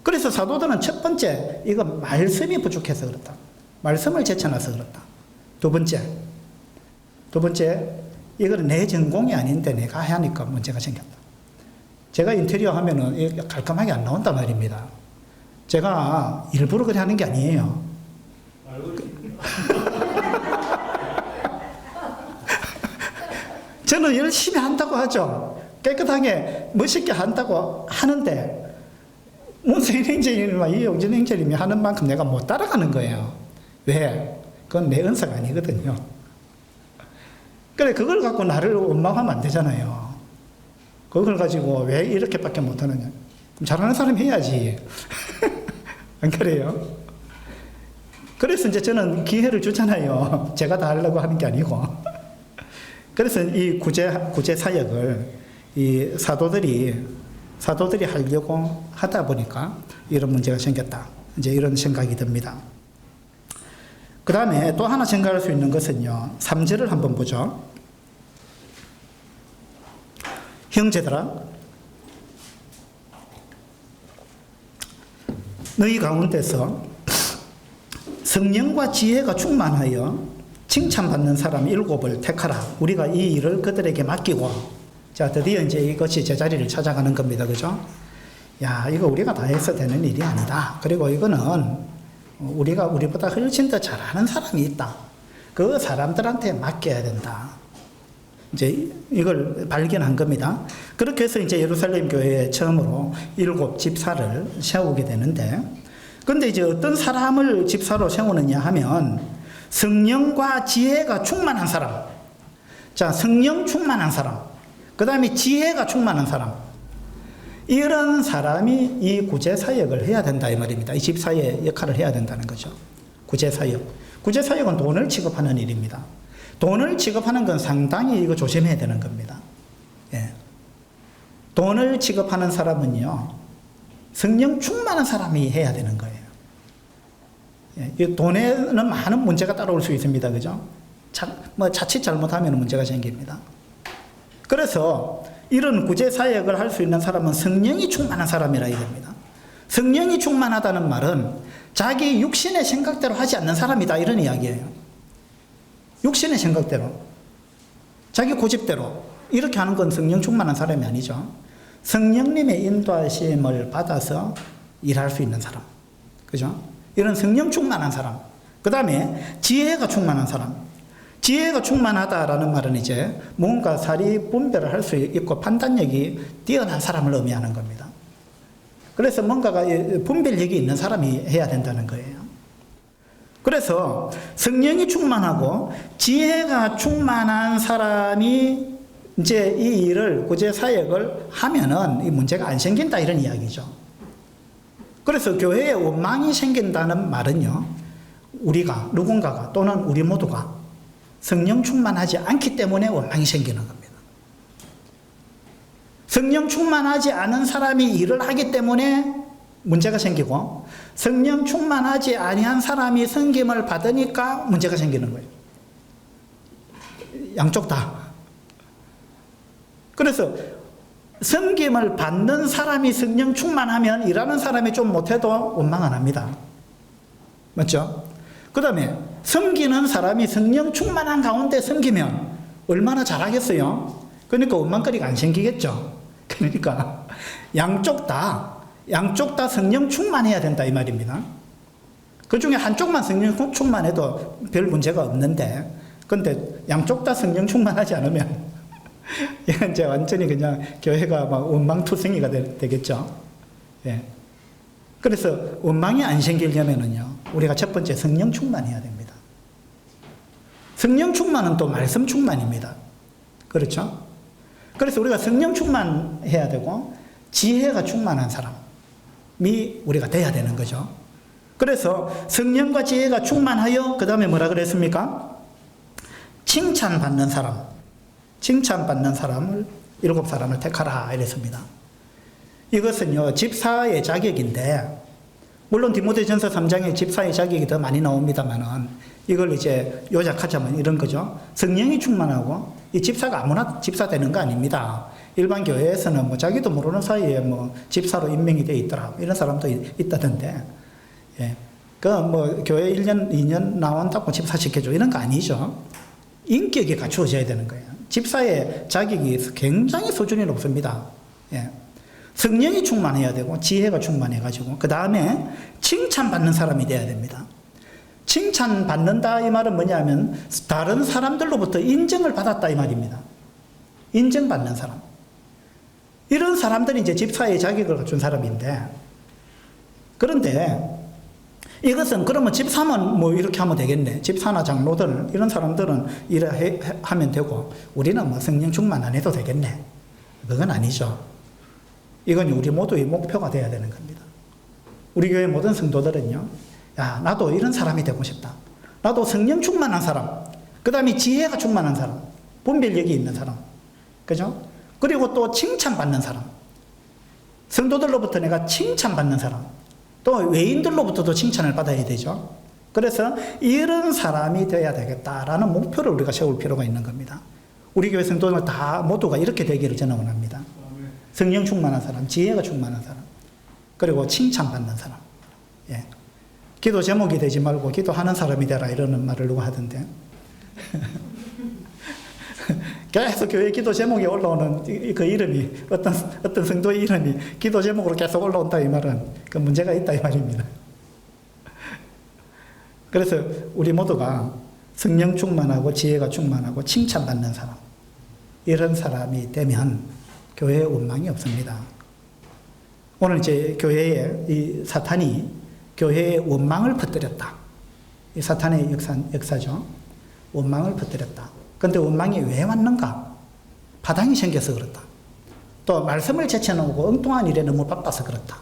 그래서 사도들은 첫 번째, 이거 말씀이 부족해서 그렇다. 말씀을 제쳐놔서 그렇다. 두 번째, 이거는 내 전공이 아닌데 내가 하니까 문제가 생겼다. 제가 인테리어 하면은 깔끔하게 안 나온단 말입니다. 제가 일부러 그래 하는 게 아니에요. 저는 열심히 한다고 하죠. 깨끗하게 멋있게 한다고 하는데 문세인 행제님과 이용진 행제님이 하는 만큼 내가 못 따라가는 거예요. 왜? 그건 내 은사가 아니거든요. 그래 그걸 갖고 나를 원망하면 안 되잖아요. 그걸 가지고 왜 이렇게밖에 못하느냐. 그럼 잘하는 사람이 해야지. 안 그래요? 그래서 이제 저는 기회를 주잖아요. 제가 다 하려고 하는 게 아니고. 그래서 이 구제 사역을 이 사도들이 하려고 하다 보니까 이런 문제가 생겼다. 이제 이런 생각이 듭니다. 그 다음에 또 하나 생각할 수 있는 것은요. 3절을 한번 보죠. 형제들아, 너희 가운데서 성령과 지혜가 충만하여 칭찬받는 사람 7을 택하라. 우리가 이 일을 그들에게 맡기고, 자, 드디어 이제 이것이 제자리를 찾아가는 겁니다. 그죠? 야, 이거 우리가 다 해서 되는 일이 아니다. 그리고 이거는 우리가 우리보다 훨씬 더 잘하는 사람이 있다. 그 사람들한테 맡겨야 된다. 이제 이걸 발견한 겁니다. 그렇게 해서 이제 예루살렘 교회에 처음으로 7 집사를 세우게 되는데, 근데 이제 어떤 사람을 집사로 세우느냐 하면 성령과 지혜가 충만한 사람. 자, 성령 충만한 사람. 그 다음에 지혜가 충만한 사람. 이런 사람이 이 구제사역을 해야 된다 이 말입니다. 이 집사의 역할을 해야 된다는 거죠. 구제사역. 구제사역은 돈을 취급하는 일입니다. 돈을 취급하는 건 상당히 이거 조심해야 되는 겁니다. 예. 돈을 취급하는 사람은요, 성령 충만한 사람이 해야 되는 거예요. 예. 이 돈에는 많은 문제가 따라올 수 있습니다. 그죠? 자칫 잘못하면 문제가 생깁니다. 그래서 이런 구제사역을 할 수 있는 사람은 성령이 충만한 사람이라 이겁니다. 성령이 충만하다는 말은 자기 육신의 생각대로 하지 않는 사람이다 이런 이야기예요. 육신의 생각대로, 자기 고집대로 이렇게 하는 건 성령 충만한 사람이 아니죠. 성령님의 인도하심을 받아서 일할 수 있는 사람, 그죠? 이런 성령 충만한 사람. 그 다음에 지혜가 충만한 사람. 지혜가 충만하다라는 말은 이제 뭔가 사리 분별을 할 수 있고 판단력이 뛰어난 사람을 의미하는 겁니다. 그래서 뭔가가 분별력이 있는 사람이 해야 된다는 거예요. 그래서 성령이 충만하고 지혜가 충만한 사람이 이제 이 일을, 구제사역을 하면은 이 문제가 안 생긴다 이런 이야기죠. 그래서 교회에 원망이 생긴다는 말은요, 우리가, 누군가가 또는 우리 모두가 성령 충만하지 않기 때문에 원망이 생기는 겁니다. 성령 충만하지 않은 사람이 일을 하기 때문에 문제가 생기고, 성령 충만하지 아니한 사람이 섬김을 받으니까 문제가 생기는 거예요. 양쪽 다. 그래서 섬김을 받는 사람이 성령 충만하면 일하는 사람이 좀 못해도 원망 안 합니다. 맞죠? 그 다음에 섬기는 사람이 성령 충만한 가운데 섬기면 얼마나 잘하겠어요? 그러니까 원망거리가 안 생기겠죠. 그러니까 양쪽 다 성령 충만해야 된다 이 말입니다. 그 중에 한쪽만 성령 충만해도 별 문제가 없는데, 근데 양쪽 다 성령 충만하지 않으면 이건 이제 완전히 그냥 교회가 막 원망투성이가 되겠죠. 예. 그래서 원망이 안 생기려면은요, 우리가 첫 번째 성령 충만해야 됩니다. 성령 충만은 또 말씀 충만입니다. 그렇죠? 그래서 우리가 성령 충만해야 되고 지혜가 충만한 사람이 우리가 돼야 되는 거죠. 그래서 성령과 지혜가 충만하여 그 다음에 뭐라 그랬습니까? 칭찬받는 사람, 칭찬받는 사람을 7사람을 택하라 이랬습니다. 이것은요, 집사의 자격인데, 물론 디모데전서 3장에 집사의 자격이 더 많이 나옵니다만은, 이걸 이제 요약하자면 이런 거죠. 성령이 충만하고, 이 집사가 아무나 집사 되는 거 아닙니다. 일반 교회에서는 뭐 자기도 모르는 사이에 뭐 집사로 임명이 돼 있더라, 이런 사람도 있다던데, 예. 뭐 교회 1년, 2년 나온다고 집사 시켜줘, 이런 거 아니죠. 인격이 갖추어져야 되는 거예요. 집사의 자격이 굉장히 수준이 높습니다. 예. 성령이 충만해야 되고 지혜가 충만해가지고 그 다음에 칭찬받는 사람이 돼야 됩니다. 칭찬받는다 이 말은 뭐냐면 다른 사람들로부터 인정을 받았다 이 말입니다. 인정받는 사람. 이런 사람들이 이제 집사의 자격을 갖춘 사람인데, 그런데 이것은 그러면 집사만 뭐 이렇게 하면 되겠네. 집사나 장로들 이런 사람들은 이래 하면 되고 우리는 뭐 성령 충만 안 해도 되겠네. 그건 아니죠. 이건 우리 모두의 목표가 돼야 되는 겁니다. 우리 교회 모든 성도들은요, 야, 나도 이런 사람이 되고 싶다. 나도 성령 충만한 사람, 그 다음에 지혜가 충만한 사람, 분별력이 있는 사람, 그죠? 그리고 또 칭찬받는 사람, 성도들로부터 내가 칭찬받는 사람, 또 외인들로부터도 칭찬을 받아야 되죠. 그래서 이런 사람이 되어야 되겠다라는 목표를 우리가 세울 필요가 있는 겁니다. 우리 교회 성도들 다 모두가 이렇게 되기를 저는 원합니다. 성령 충만한 사람, 지혜가 충만한 사람, 그리고 칭찬받는 사람. 예. 기도 제목이 되지 말고 기도하는 사람이 되라 이러는 말을 누가 하던데. 계속 교회 기도 제목에 올라오는 그 이름이 어떤 성도의 이름이 기도 제목으로 계속 올라온다 이 말은 그 문제가 있다 이 말입니다. 그래서 우리 모두가 성령 충만하고 지혜가 충만하고 칭찬받는 사람, 이런 사람이 되면 교회에 원망이 없습니다. 오늘 이제 교회에 이 사탄이 교회에 원망을 퍼뜨렸다. 이 사탄의 역사죠. 원망을 퍼뜨렸다. 그런데 원망이 왜 왔는가? 파당이 생겨서 그렇다. 또 말씀을 제쳐놓고 엉뚱한 일에 너무 바빠서 그렇다.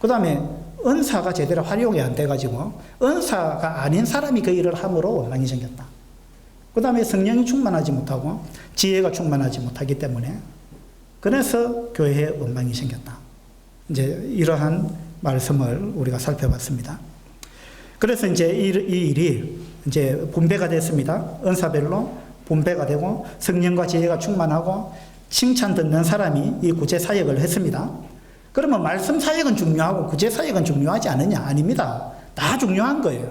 그 다음에 은사가 제대로 활용이 안 돼가지고 은사가 아닌 사람이 그 일을 함으로 원망이 생겼다. 그 다음에 성령이 충만하지 못하고 지혜가 충만하지 못하기 때문에 그래서 교회에 원망이 생겼다. 이제 이러한 말씀을 우리가 살펴봤습니다. 그래서 이제 이 일이 이제 분배가 됐습니다. 은사별로 분배가 되고 성령과 지혜가 충만하고 칭찬 듣는 사람이 이 구제 사역을 했습니다. 그러면 말씀 사역은 중요하고 구제 사역은 중요하지 않느냐? 아닙니다. 다 중요한 거예요.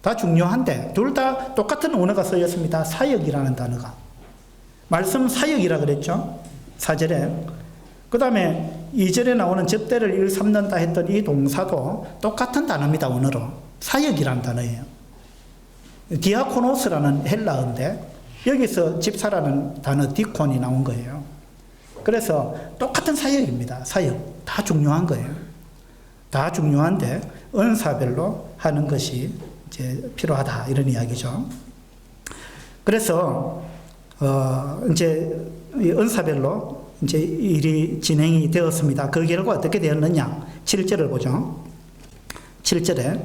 다 중요한데 둘 다 똑같은 언어가 쓰였습니다. 사역이라는 단어가. 말씀 사역이라 그랬죠. 4절에. 그 다음에 2절에 나오는 접대를 일삼는다 했던 이 동사도 똑같은 단어입니다. 언어로. 사역이라는 단어예요. 디아코노스라는 헬라어인데 여기서 집사라는 단어 디콘이 나온 거예요. 그래서 똑같은 사역입니다. 사역. 다 중요한 거예요. 다 중요한데 은사별로 하는 것이 이제 필요하다 이런 이야기죠. 그래서 이제 은사별로 이제 일이 진행이 되었습니다. 그 결과 어떻게 되었느냐? 7절을 보죠. 7절에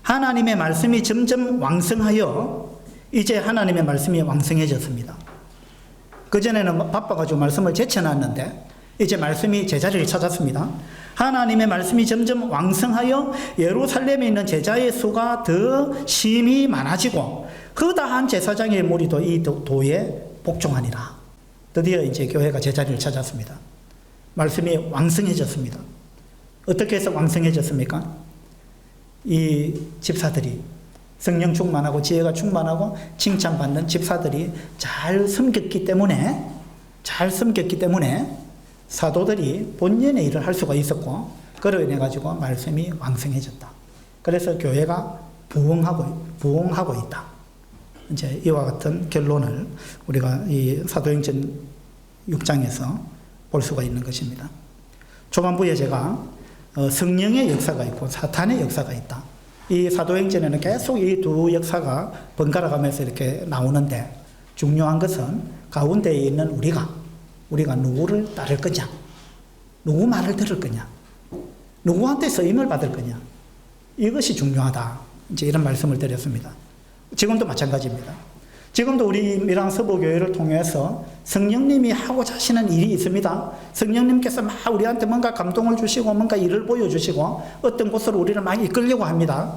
하나님의 말씀이 점점 왕성하여 이제 하나님의 말씀이 왕성해졌습니다. 그전에는 바빠가지고 말씀을 제쳐놨는데 이제 말씀이 제자리를 찾았습니다. 하나님의 말씀이 점점 왕성하여 예루살렘에 있는 제자의 수가 더 심히 많아지고 허다한 제사장의 무리도 이 도에 복종하니라. 드디어 이제 교회가 제자리를 찾았습니다. 말씀이 왕성해졌습니다. 어떻게 해서 왕성해졌습니까? 이 집사들이 성령 충만하고 지혜가 충만하고 칭찬받는 집사들이 잘 섬겼기 때문에 사도들이 본연의 일을 할 수가 있었고 그로 인해 가지고 말씀이 왕성해졌다. 그래서 교회가 부흥하고 있다. 이제 이와 같은 결론을 우리가 이 사도행전 6장에서 볼 수가 있는 것입니다. 초반부에 제가 성령의 역사가 있고 사탄의 역사가 있다. 이 사도행전에는 계속 이 두 역사가 번갈아 가면서 이렇게 나오는데 중요한 것은 가운데에 있는 우리가 누구를 따를 거냐, 누구 말을 들을 거냐, 누구한테 쓰임을 받을 거냐, 이것이 중요하다. 이제 이런 말씀을 드렸습니다. 지금도 마찬가지입니다. 지금도 우리 밀양 서부교회를 통해서 성령님이 하고자 하시는 일이 있습니다. 성령님께서 막 우리한테 뭔가 감동을 주시고 뭔가 일을 보여주시고 어떤 곳으로 우리를 막 이끌려고 합니다.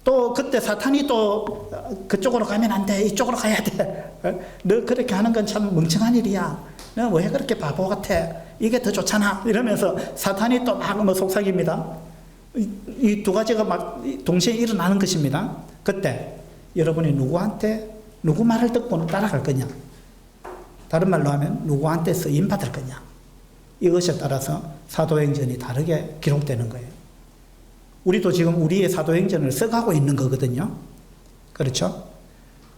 또 그때 사탄이 또 그쪽으로 가면 안 돼, 이쪽으로 가야 돼. 너 그렇게 하는 건 참 멍청한 일이야. 너 왜 그렇게 바보 같아? 이게 더 좋잖아. 이러면서 사탄이 또 막 뭐 속삭입니다. 이 두 가지가 막 동시에 일어나는 것입니다. 그때 여러분이 누구 말을 듣고 따라갈 거냐? 다른 말로 하면 누구한테 쓰임 받을 거냐? 이것에 따라서 사도행전이 다르게 기록되는 거예요. 우리도 지금 우리의 사도행전을 써가고 있는 거거든요. 그렇죠?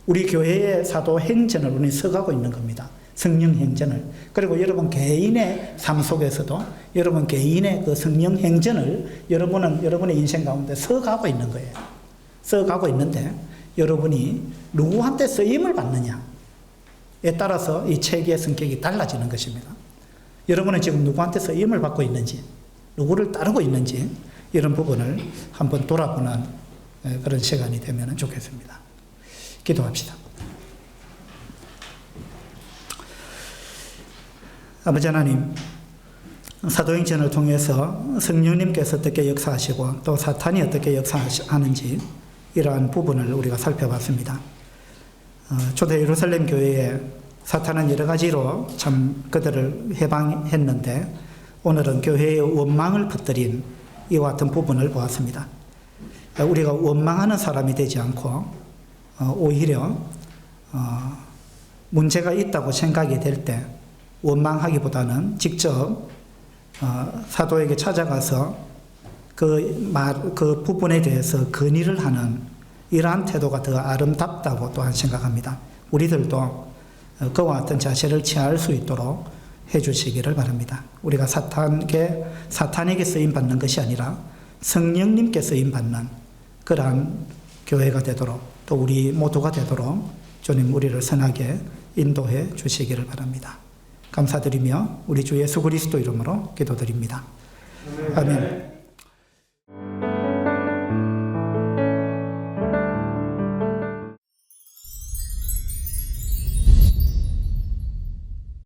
우리 교회의 사도행전을 우리는 써가고 있는 겁니다. 성령행전을. 그리고 여러분 개인의 삶 속에서도 여러분 개인의 그 성령행전을 여러분은 여러분의 인생 가운데 써가고 있는 거예요. 써가고 있는데 여러분이 누구한테 쓰임을 받느냐에 따라서 이 책의 성격이 달라지는 것입니다. 여러분은 지금 누구한테 쓰임을 받고 있는지, 누구를 따르고 있는지 이런 부분을 한번 돌아보는 그런 시간이 되면 좋겠습니다. 기도합시다. 아버지 하나님, 사도행전을 통해서 성령님께서 어떻게 역사하시고 또 사탄이 어떻게 역사하는지 이러한 부분을 우리가 살펴봤습니다. 초대 예루살렘 교회에 사탄은 여러 가지로 참 그들을 해방했는데 오늘은 교회의 원망을 퍼뜨린 이와 같은 부분을 보았습니다. 우리가 원망하는 사람이 되지 않고 오히려 문제가 있다고 생각이 될 때 원망하기보다는 직접 사도에게 찾아가서 그 부분에 대해서 건의를 하는 이러한 태도가 더 아름답다고 또한 생각합니다. 우리들도 그와 같은 자세를 취할 수 있도록 해주시기를 바랍니다. 우리가 사탄에게 쓰임받는 것이 아니라 성령님께 쓰임받는 그러한 교회가 되도록 또 우리 모두가 되도록 주님 우리를 선하게 인도해 주시기를 바랍니다. 감사드리며 우리 주 예수 그리스도 이름으로 기도드립니다. 아멘.